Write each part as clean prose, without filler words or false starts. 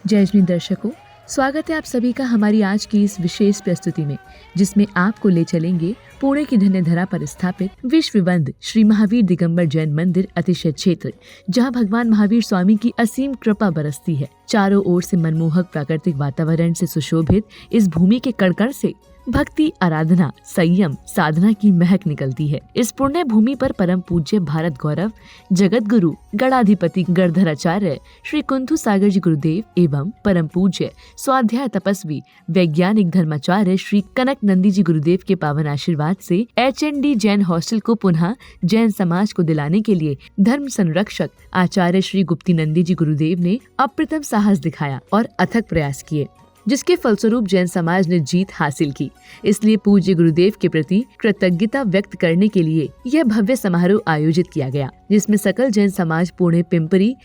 जय दर्शकों, स्वागत है आप सभी का हमारी आज की इस विशेष प्रस्तुति में, जिसमें आपको ले चलेंगे पुणे की धन्य धरा पर स्थापित विश्ववंद श्री महावीर दिगंबर जैन मंदिर अतिशय क्षेत्र, जहां भगवान महावीर स्वामी की असीम कृपा बरसती है। चारों ओर से मनमोहक प्राकृतिक वातावरण से सुशोभित इस भूमि के कण कण से भक्ति, आराधना, संयम, साधना की महक निकलती है। इस पुण्य भूमि पर परम पूज्य भारत गौरव जगत गुरु गणाधिपति गणधराचार्य श्री कुंथु सागर जी गुरुदेव एवं परम पूज्य स्वाध्याय तपस्वी वैज्ञानिक धर्माचार्य श्री कनक नंदी जी गुरुदेव के पावन आशीर्वाद से HND जैन हॉस्टल को पुनः जैन समाज को दिलाने के लिए धर्म संरक्षक आचार्य श्री गुप्ती नंदी जी गुरुदेव ने अप्रतिम साहस दिखाया और अथक प्रयास किए, जिसके फलस्वरूप जैन समाज ने जीत हासिल की। इसलिए पूज्य गुरुदेव के प्रति कृतज्ञता व्यक्त करने के लिए यह भव्य समारोह आयोजित किया गया, जिसमें सकल जैन समाज पुणे, पिंपरी,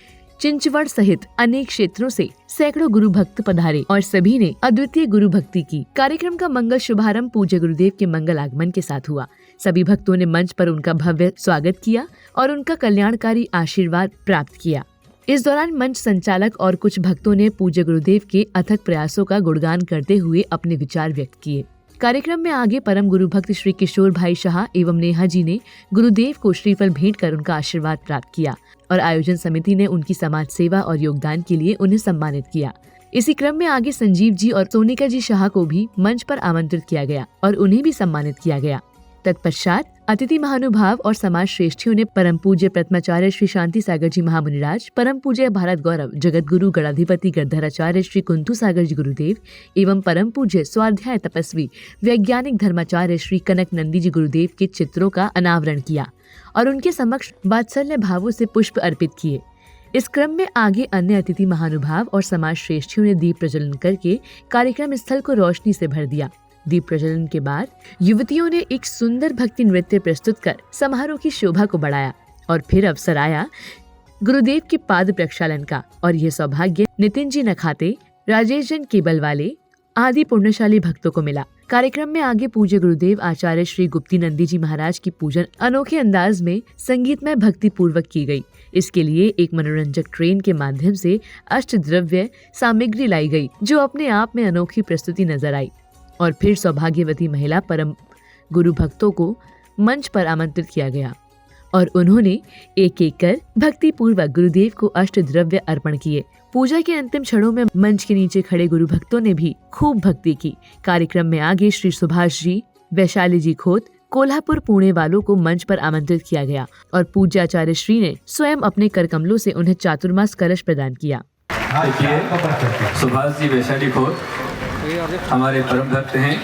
चिंचवड़ सहित अनेक क्षेत्रों से सैकड़ों गुरु भक्त पधारे और सभी ने अद्वितीय गुरु भक्ति की। कार्यक्रम का मंगल शुभारंभ पूज्य गुरुदेव के मंगल आगमन के साथ हुआ। सभी भक्तों ने मंच पर उनका भव्य स्वागत किया और उनका कल्याणकारी आशीर्वाद प्राप्त किया। इस दौरान मंच संचालक और कुछ भक्तों ने पूज्य गुरुदेव के अथक प्रयासों का गुणगान करते हुए अपने विचार व्यक्त किए। कार्यक्रम में आगे परम गुरु भक्त श्री किशोर भाई शाह एवं नेहा जी ने गुरुदेव को श्रीफल भेंट कर उनका आशीर्वाद प्राप्त किया और आयोजन समिति ने उनकी समाज सेवा और योगदान के लिए उन्हें सम्मानित किया। इसी क्रम में आगे संजीव जी और सोनिका जी शाह को भी मंच पर आमंत्रित किया गया और उन्हें भी सम्मानित किया गया। तत्पश्चात अतिथि महानुभाव और समाज श्रेष्ठियों ने परम पूज्य प्रथमाचार्य श्री शांति सागर जी महामुनिराज, परम पूज्य भारत गौरव जगत गुरु गणाधिपति गणधराचार्य श्री कुंथु सागर जी गुरुदेव एवं परम पूज्य स्वाध्याय तपस्वी वैज्ञानिक धर्माचार्य श्री कनक नंदी जी गुरुदेव के चित्रों का अनावरण किया और उनके समक्ष वात्सल्य भावों से पुष्प अर्पित किए। इस क्रम में आगे अन्य अतिथि महानुभाव और समाज श्रेष्ठियों ने दीप प्रज्वलन करके कार्यक्रम स्थल को रोशनी से भर दिया। दीप प्रज्वलन के बाद युवतियों ने एक सुंदर भक्ति नृत्य प्रस्तुत कर समारोह की शोभा को बढ़ाया और फिर अवसर आया गुरुदेव के पाद प्रक्षालन का और यह सौभाग्य नितिन जी नखाते, राजेश जन केबलवाले आदि पुण्यशाली भक्तों को मिला। कार्यक्रम में आगे पूज्य गुरुदेव आचार्य श्री गुप्ती नंदी जी महाराज की पूजन अनोखे अंदाज में संगीतमय भक्ति पूर्वक की गई। इसके लिए एक मनोरंजक ट्रेन के माध्यम से अष्टद्रव्य सामग्री लाई गई, जो अपने आप में अनोखी प्रस्तुति नजर आई। और फिर सौभाग्यवती महिला परम गुरु भक्तों को मंच पर आमंत्रित किया गया और उन्होंने एक एक कर भक्ति पूर्वक गुरुदेव को अष्टद्रव्य अर्पण किए। पूजा के अंतिम क्षणों में मंच के नीचे खड़े गुरु भक्तों ने भी खूब भक्ति की। कार्यक्रम में आगे श्री सुभाष जी, वैशाली जी खोत, कोल्हापुर, पुणे वालों को मंच पर आमंत्रित किया गया और पूज्य आचार्य श्री ने स्वयं अपने कर कमलों से उन्हें चातुर्मास कलश प्रदान किया। सुभाष जी, वैशाली खोत हमारे परम भक्त हैं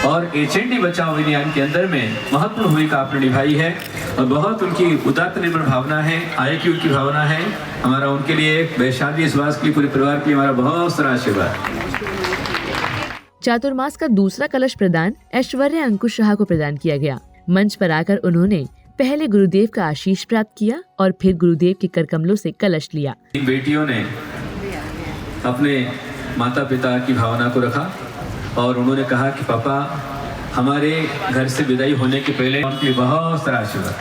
और HND बचाओ अभियान के अंदर में महत्वपूर्ण भूमिका आपने निभाई है और बहुत उनकी उदात्त निर्भर भावना है, IQ की भावना है। हमारा उनके लिए, वैशाली सुभाष के पूरे परिवार के हमारा बहुत सारा आशीर्वाद। चातुर्मास का दूसरा कलश प्रदान ऐश्वर्य अंकुश शाह को प्रदान किया गया। मंच पर आकर उन्होंने पहले गुरुदेव का आशीष प्राप्त किया और फिर गुरुदेव के कर कमलों से कलश लिया। इन बेटियों ने अपने माता पिता की भावना को रखा और उन्होंने कहा कि पापा हमारे घर से विदाई होने के पहले उनकी बहुत सारा आशीर्वाद।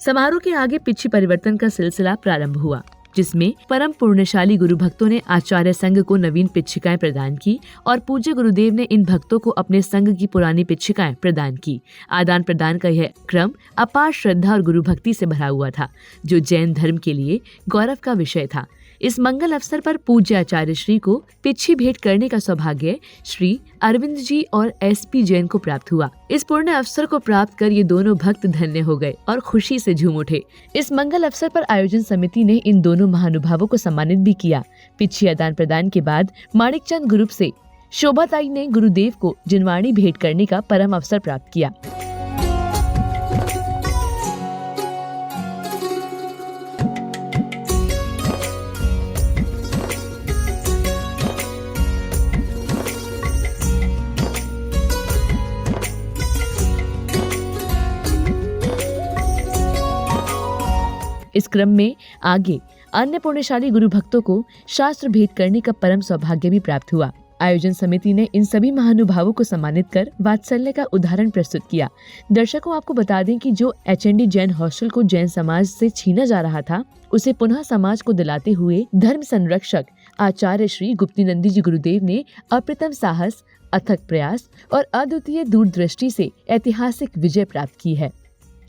समारोह के आगे पिछी परिवर्तन का सिलसिला प्रारंभ हुआ, जिसमें परम पुण्यशाली गुरु भक्तों ने आचार्य संघ को नवीन पिच्छिकाएं प्रदान की और पूज्य गुरुदेव ने इन भक्तों को अपने संघ की पुरानी पिच्छिकाएं प्रदान की। आदान प्रदान का यह क्रम अपार श्रद्धा और गुरु भक्ति से भरा हुआ था, जो जैन धर्म के लिए गौरव का विषय था। इस मंगल अवसर पर पूज्य आचार्य श्री को पिच्छी भेंट करने का सौभाग्य श्री अरविंद जी और SP जैन को प्राप्त हुआ। इस पुण्य अवसर को प्राप्त कर ये दोनों भक्त धन्य हो गए और खुशी से झूम उठे। इस मंगल अवसर पर आयोजन समिति ने इन दोनों महानुभावों को सम्मानित भी किया। पिच्छी आदान प्रदान के बाद माणिकचंद ग्रुप से शोभाताई ने गुरुदेव को जिनवाणी भेंट करने का परम अवसर प्राप्त किया। इस क्रम में आगे अन्य पुण्यशाली गुरु भक्तों को शास्त्र भेंट करने का परम सौभाग्य भी प्राप्त हुआ। आयोजन समिति ने इन सभी महानुभावों को सम्मानित कर वात्सल्य का उदाहरण प्रस्तुत किया। दर्शकों, आपको बता दें कि जो HND जैन हॉस्टल को जैन समाज से छीना जा रहा था, उसे पुनः समाज को दिलाते हुए धर्म संरक्षक आचार्य श्री गुप्तिनंदी जी गुरुदेव ने अप्रतिम साहस, अथक प्रयास और अद्वितीय दूरदृष्टि से ऐतिहासिक विजय प्राप्त की है।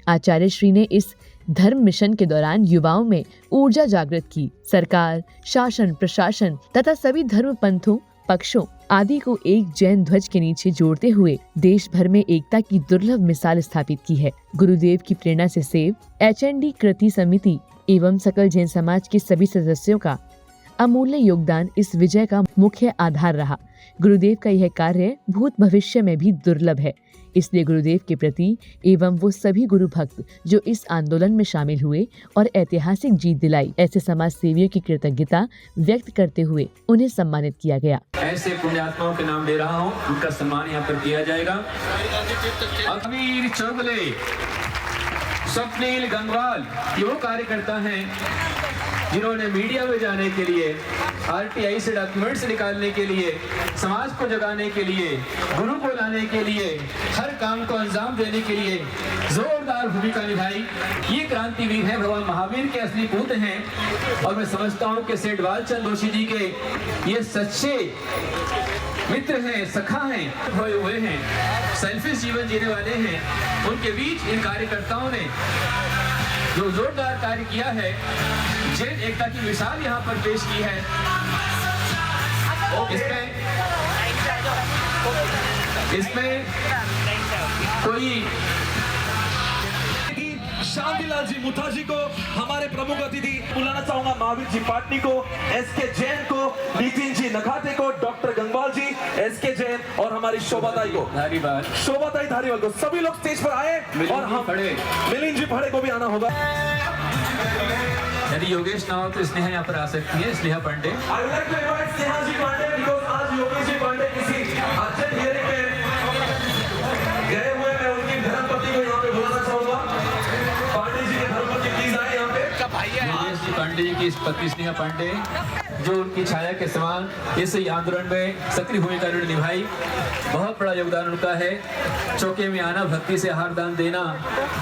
आचार्य श्री ने इस धर्म मिशन के दौरान युवाओं में ऊर्जा जागृत की। सरकार, शासन, प्रशासन तथा सभी धर्म पंथों, पक्षों आदि को एक जैन ध्वज के नीचे जोड़ते हुए देश भर में एकता की दुर्लभ मिसाल स्थापित की है। गुरुदेव की प्रेरणा से सेव HND कृति समिति एवं सकल जैन समाज के सभी सदस्यों का अमूल्य योगदान इस विजय का मुख्य आधार रहा। गुरुदेव का यह कार्य भूत भविष्य में भी दुर्लभ है। इसलिए गुरुदेव के प्रति एवं वो सभी गुरु भक्त जो इस आंदोलन में शामिल हुए और ऐतिहासिक जीत दिलाई, ऐसे समाज सेवियों की कृतज्ञता व्यक्त करते हुए उन्हें सम्मानित किया गया। ऐसे पुण्यात्माओं के नाम ले रहा हूँ, उनका सम्मान यहाँ पर किया जाएगा। अकबीर चौगले, स्वप्निल गंगवाल, ये वो कार्यकर्ता हैं जिन्होंने मीडिया में जाने के लिए, RTI से डॉक्यूमेंट्स निकालने के लिए, समाज को जगाने के लिए, गुरु को लाने के लिए, हर काम को अंजाम देने के लिए जोरदार भूमिका निभाई। ये क्रांतिवीर हैं, भगवान महावीर के असली पुत्र हैं। और मैं समझता हूँ कि सेठ बालचंद जोशी जी के ये सच्चे मित्र हैं, सखा हैं, खोए हुए हैं, सेल्फिश जीवन जीने वाले हैं। उनके बीच इन कार्यकर्ताओं ने जो जोरदार कार्य किया है, जैन एकता की मिसाल यहाँ पर पेश की है। इसमें कोई शांतिलाल जी मुठाजी को हमारे प्रमुख अतिथि बुलाना चाहूंगा, महावीर जी पाटनी को, SK जैन को, नितिन जी नखाते को, डॉक्टर गंगवाल जी, SK जैन और हमारी शोभाताई को, शोभाताई धारीवाल को, सभी लोग स्टेज पर आए और हम मिलिंद जी फड़े को भी आना होगा। यदि योगेश ना हो तो स्नेहा यहाँ पर आ सकती है, Sneha Pandey. I would like to invite Sneha ji Pandey because आज योगेश जी पांडे किसी अर्जेंट हियरिंग में गए हुए, मैं उनकी धर्मपत्नी को यहाँ पे बुलाना चाहूंगा। पांडे जी के धर्मपत्नी प्लीज आए यहाँ पे। योगेश जी पांडे जी की पत्नी स्नेहा पांडे, जो उनकी छाया के समान इस आंदोलन में सक्रिय भूमिका उन्होंने निभाई, बहुत बड़ा योगदान उनका है। चौके में आना, भक्ति से आहार दान देना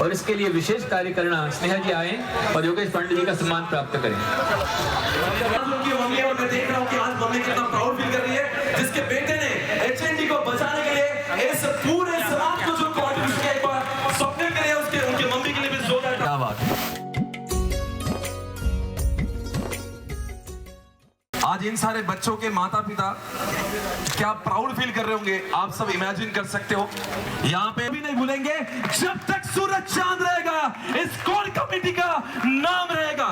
और इसके लिए विशेष कार्य करना। स्नेहा जी आए और योगेश पांडे जी का सम्मान प्राप्त करें। उनकी मम्मी, और मैं देख रहा हूँ कि आज मम्मी कितना प्राउड फील कर रही है, जिसके बेटे ने HND को बचाने के लिए इस पूरे समाज को जो कॉन्ट्रिब्यूशन किया, एक बार स्वप्न करिए उसके, उनकी मम्मी के लिए भी जोरदार तालियां। आज इन सारे बच्चों के माता पिता क्या प्राउड फील कर रहे होंगे, आप सब इमेजिन कर सकते हो। यहाँ पे भी नहीं भूलेंगे, जब तक सूरज चांद रहेगा इस कोर कमेटी का नाम रहेगा।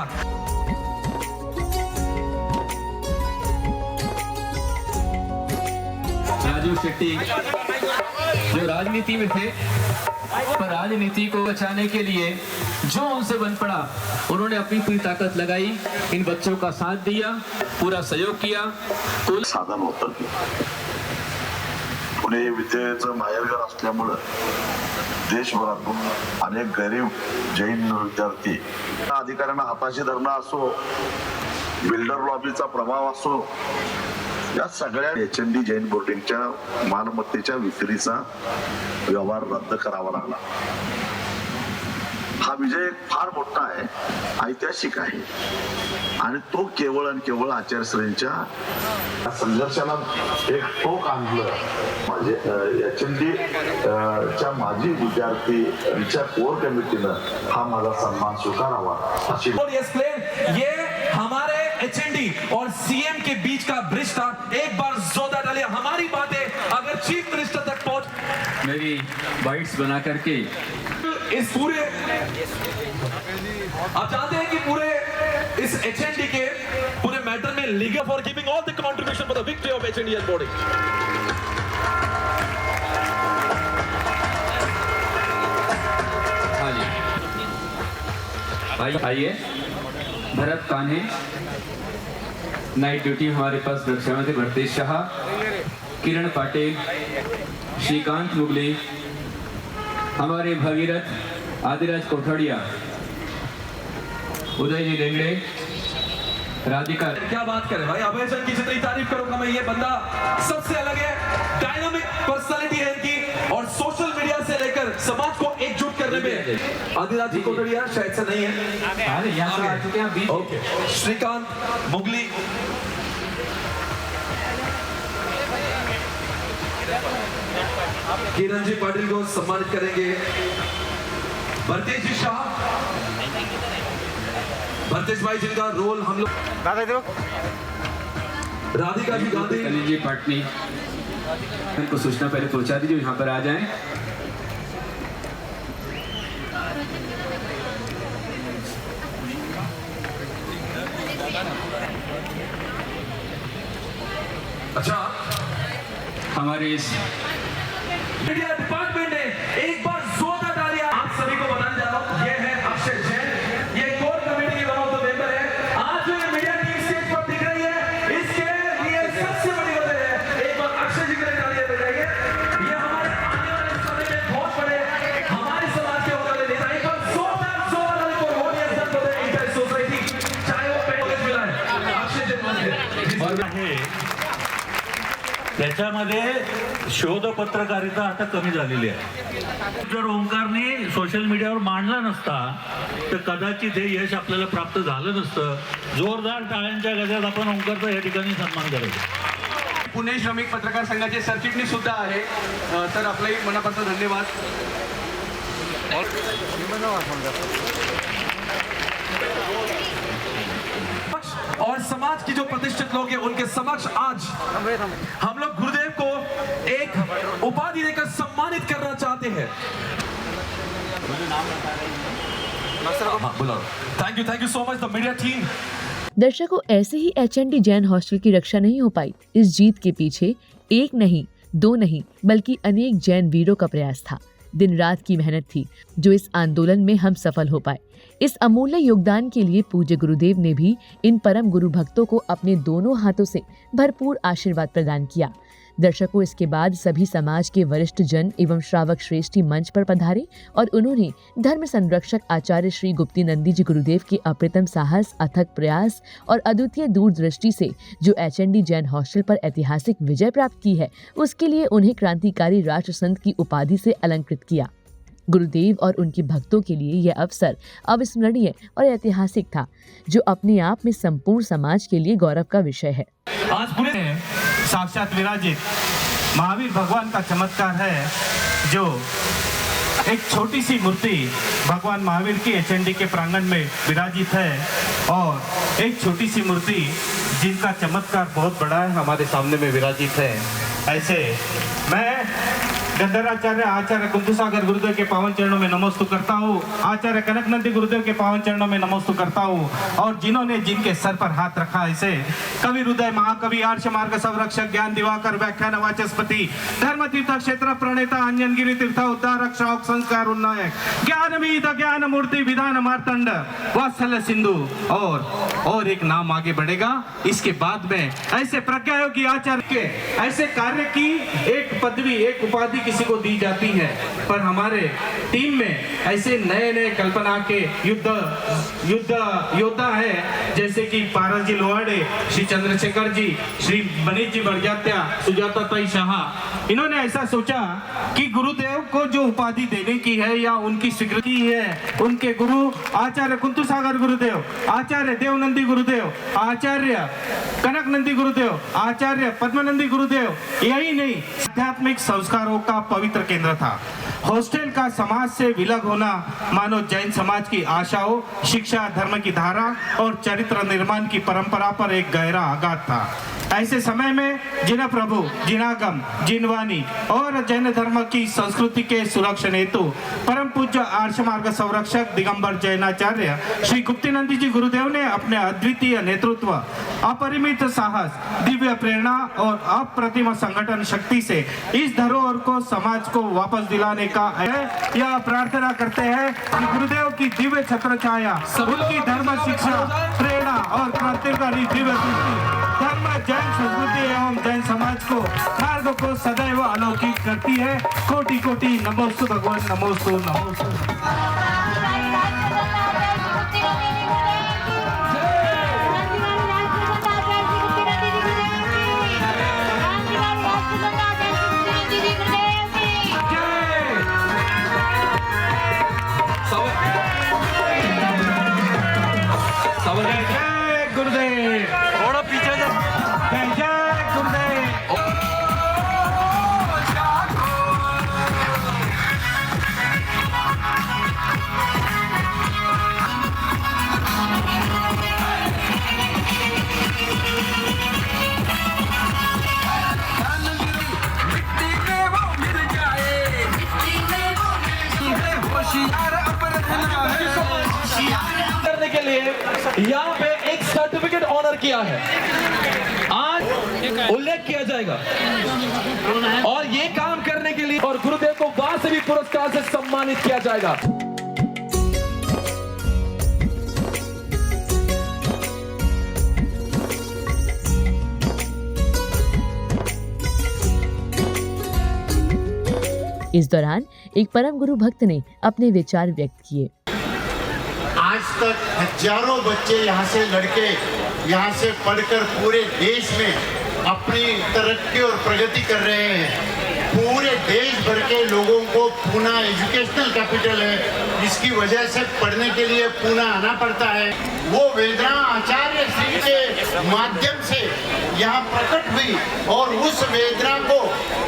राजू शेट्टी जो राजनीति में थे, पर राजनीति को बचाने के लिए जो उनसे बन पड़ा, उन्होंने अपनी पूरी ताकद लगाई, इन बच्चों का साथ दिया, पूरा सहयोग किया। साधन होतं पुणे विद्यालयाचं माहेरघर असल्यामुळं देशभरातून अनेक गरीब जैन विद्यार्थी अधिकाऱ्यांना हाताशी धरणं असो, बिल्डर लॉबीचा प्रभाव असो, या सगळ्या HND जैन बोर्डिंगच्या मालमत्तेच्या विक्रीचा व्यवहार रद्द करावा लागला। हा विजय फार मोठा आहे, ऐतिहासिक आहे आणि तो केवळ आणि केवळ आचार्यश्रींच्या संघर्षाला एक टोक आणलं। म्हणजे HND च्या माजी विद्यार्थींच्या कोर कमिटीनं हा माझा सन्मान स्वीकारावा अशी। ये हमारे HND और CM के बीच का ब्रिज था। एक बार जोरदार तालियां। हमारी बातें अगर चीफ मिनिस्टर तक पहुंच, मेरी बाइट्स बना करके इस पूरे, आप जानते हैं कि पूरे इस HND के पूरे मैटर में legal for giving all the contribution for the victory of HND and body. हाँ जी, आइए भरत कान्हे, नाइट ड्यूटी हमारे पास रक्षा मंत्री भरतेश शाह, किरण पाटिल, श्रीकांत मुगले, हमारे भगीरथ आदिराज कोठड़िया, उदय जी लेंगड़े, राधिका। क्या बात करें भाई, अभय चंद की जितनी तारीफ करूंगा मैं, ये बंदा सबसे अलग है, डायनामिक पर्सनालिटी है इनकी, और सोशल मीडिया से लेकर समाज को एकजुट करने में आदिराज जी कोटड़िया शायद से नहीं है, अरे यहाँ से आ चुके हैं बीच। ओके, श्रीकांत मुगली, किरण जी पाटिल को सम्मानित करेंगे, भरतेश जी शाह, भरतेश भाई जिनका रोल हम लोग, राधिका जी गांधी, कली जी पाटनी, इनको सूचना पहले पहुंचा दीजिए, यहाँ पर आ जाएं। अच्छा हमारे इस मीडिया डिपार्टमेंट ने एक बार जोरदार तालियां आप सभी को बताने जा रहा हूं, ये है अक्षय जैन, ये कोर कमेटी के वन ऑफ द मेंबर है। आज जो ये मीडिया टीम स्टेज पर दिख रही है, इसके लिए सबसे बड़ी वजह है, एक बार अक्षय जी के लिए तालियां बजाइए। ये हमारे आने वाले समय में बहुत बड़े हमारे समाज के होने वाले नेता, एक बार जोरदार को होने को दे इंटर सोसाइटी, चाहे वो पेट्रोल मिला है, अक्षय जैन आहे त्याच्यामध्ये शोध पत्रकारिता आता कमी झालेली आहे। जर ओंकारने सोशल मीडियावर मांडला नसता तर कदाचित हे यश आपल्याला प्राप्त झालं नसतं। जोरदार टाळ्यांच्या गजरात आपण ओंकारचा या ठिकाणी सन्मान करायचा। पुणे श्रमिक पत्रकार संघाचे सरचिटणीस सुद्धा आहे, तर आपलाही मनापासून धन्यवाद। और समाज की जो प्रतिष्ठित लोग हैं उनके समक्ष आज हम लोग गुरुदेव को एक उपाधि देकर सम्मानित करना चाहते हैं। Thank you so much the media team. दर्शकों, ऐसे ही एचएनडी जैन हॉस्टल की रक्षा नहीं हो पाई। इस जीत के पीछे एक नहीं, दो नहीं, बल्कि अनेक जैन वीरों का प्रयास था। दिन रात की मेहनत थी जो इस आंदोलन में हम सफल हो पाए। इस अमूल्य योगदान के लिए पूज्य गुरुदेव ने भी इन परम गुरु भक्तों को अपने दोनों हाथों से भरपूर आशीर्वाद प्रदान किया। दर्शकों, इसके बाद सभी समाज के वरिष्ठ जन एवं श्रावक श्रेष्ठी मंच पर पधारे और उन्होंने धर्म संरक्षक आचार्य श्री गुप्तीनंदी जी गुरुदेव के अप्रतिम साहस, अथक प्रयास और अद्वितीय दूरदृष्टि से जो एचएनडी जैन हॉस्टल पर ऐतिहासिक विजय प्राप्त की है, उसके लिए उन्हें क्रांतिकारी राष्ट्र संत की उपाधि से अलंकृत किया। गुरुदेव और उनके भक्तों के लिए यह अवसर अविस्मरणीय और ऐतिहासिक था, जो अपने आप में संपूर्ण समाज के लिए गौरव का विषय है। आज पूरे साक्षात विराजित महावीर भगवान का चमत्कार है, जो एक छोटी सी मूर्ति भगवान महावीर की एचएनडी के प्रांगण में विराजित है, और एक छोटी सी मूर्ति जिनका चमत्कार बहुत बड़ा है हमारे सामने में विराजित है। ऐसे मैं गंधराचार्य आचार्य कुंतुसागर गुरुदेव के पावन चरणों में नमोस्तु करता हूँ, आचार्य कनकनंदी गुरुदेव के पावन चरणों में नमोस्तु करता हूँ, और जिन्होंने जिनके सर पर हाथ रखा, ऐसे कवि हृदय महाकवि आर्ष मार्ग संरक्षक ज्ञान दिवाकर व्याख्यान वाचस्पति धर्म तीर्थ क्षेत्र प्रणेता अंजनगिरी तीर्थ उद्धारक श्रावक संस्कार उन्नायक ज्ञानवीद ज्ञान मूर्ति विधान मार्तंड वात्सल्य सिंधु, और एक नाम आगे बढ़ेगा इसके बाद में। ऐसे प्रज्ञा योगी आचार्य के ऐसे कार्य की एक पदवी, एक उपाधि किसी को दी जाती है, पर हमारे टीम में ऐसे नए नए कल्पना के युद्ध योद्धा है, जैसे कि पाराजी लोहाड़े, श्री चंद्रशेखर जी, श्री मनीष जी बड़जात्या, सुजाता ताई शाह। इन्होंने ऐसा सोचा कि गुरुदेव को जो उपाधि देने की है या उनकी स्वीकृति है, उनके गुरु आचार्य कुंतुसागर गुरुदेव, आचार्य देवनंदी गुरुदेव, आचार्य कनकनंदी गुरुदेव, आचार्य पद्मनंदी गुरुदेव, यही नहीं आध्यात्मिक संस्कारों का पवित्र केंद्र था। हॉस्टल का समाज से विलग होना मानो जैन समाज की आशाओं, शिक्षा, धर्म की धारा और चरित्र निर्माण की परंपरा पर एक गहरा आघात था। ऐसे समय में जिन प्रभु, जिनागम, जिनवानी और जैन धर्म की संस्कृति के सुरक्षण हेतु परम पूज्य आर्ष मार्ग संरक्षक दिगंबर जैनाचार्य श्री गुप्तीनंदी जी गुरुदेव ने अपने अद्वितीय नेतृत्व, अपरिमित साहस, दिव्य प्रेरणा और अप्रतिम संगठन शक्ति से इस धरोहर को समाज को वापस दिलाने का यह प्रार्थना करते हैं कि गुरुदेव की दिव्य छत्र छाया, उनकी धर्म शिक्षा, प्रेरणा और क्रांतिकारी दिव्य दृष्टि धर्म, जैन संस्कृति एवं जैन समाज को मार्ग को सदैव अलौकिक करती है। कोटि कोटि नमोस्तु भगवान, नमोस्तु नमोस्तु। जय गुरुदेव। थोड़ा पीछे जा। जय जय गुरुदेव। करने के लिए यहाँ पे एक सर्टिफिकेट ऑनर किया है, आज उल्लेख किया जाएगा और ये काम करने के लिए और गुरुदेव को वासवी पुरस्कार से सम्मानित किया जाएगा। इस दौरान एक परम गुरु भक्त ने अपने विचार व्यक्त किए। आज तक हजारों बच्चे यहाँ से लड़के यहाँ से पढ़कर पूरे देश में अपनी तरक्की और प्रगति कर रहे हैं। पूरे देश भर के लोगों को पूना एजुकेशनल कैपिटल है, जिसकी वजह से पढ़ने के लिए पूना आना पड़ता है। वो वेदना आचार्य श्री के माध्यम से यहाँ प्रकट हुई और उस वेदना को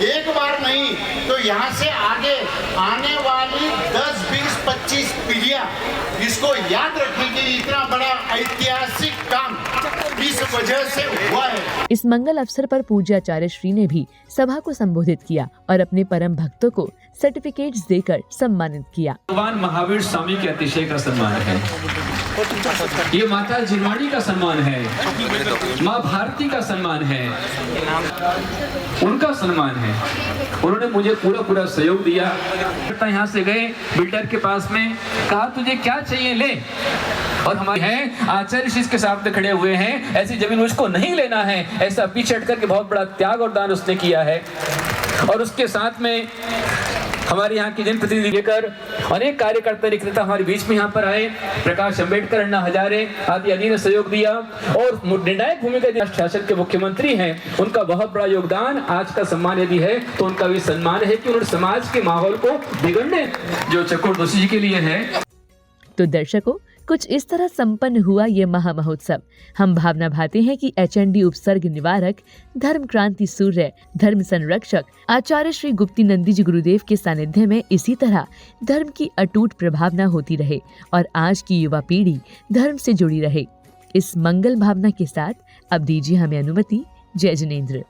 एक बार नहीं तो यहाँ से आगे आने वाली 10, 20, 25 पीढ़ियाँ इसको याद रखेगी। इतना बड़ा ऐतिहासिक काम इस वजह से हुआ है। इस मंगल अवसर पर पूज्य आचार्य श्री ने भी सभा को संबोधित किया और अपने परम भक्तों को सर्टिफिकेट्स देकर सम्मानित किया। भगवान महावीर स्वामी के अतिशय का सम्मान है, ये माता जिनवाणी का सम्मान है, माँ भारती का सम्मान है, उनका सम्मान है। उन्होंने मुझे पूरा सहयोग दिया। यहाँ से गए बिल्डर के पास में, कहा तुझे क्या चाहिए ले, और हमारे हैं आचार्य शिष्य के साथ खड़े हुए हैं, ऐसी जमीन मुझको नहीं लेना है, ऐसा पीछे हट करके बहुत बड़ा त्याग और दान उसने किया है। और उसके साथ में हमारे यहाँ की जनप्रतिनिधि लेकर अनेक कार्यकर्ता नेता हमारे बीच में यहाँ पर आए। प्रकाश अंबेडकर, अन्ना हजारे आदि ने सहयोग दिया और निर्णायक भूमिका शासन के मुख्यमंत्री हैं, उनका बहुत बड़ा योगदान। आज का सम्मान यदि है तो उनका भी सम्मान है कि उन्होंने समाज के माहौल को बिगड़ने जो चक्रवर्ती जी के लिए है। तो दर्शकों, कुछ इस तरह संपन्न हुआ ये महामहोत्सव। हम भावना भाते हैं कि HND उपसर्ग निवारक, धर्म क्रांति सूर्य, धर्म संरक्षक आचार्य श्री गुप्तीनंदी जी गुरुदेव के सानिध्य में इसी तरह धर्म की अटूट प्रभावना होती रहे और आज की युवा पीढ़ी धर्म से जुड़ी रहे। इस मंगल भावना के साथ अब दीजिए हमें अनुमति। जय जिनेंद्र।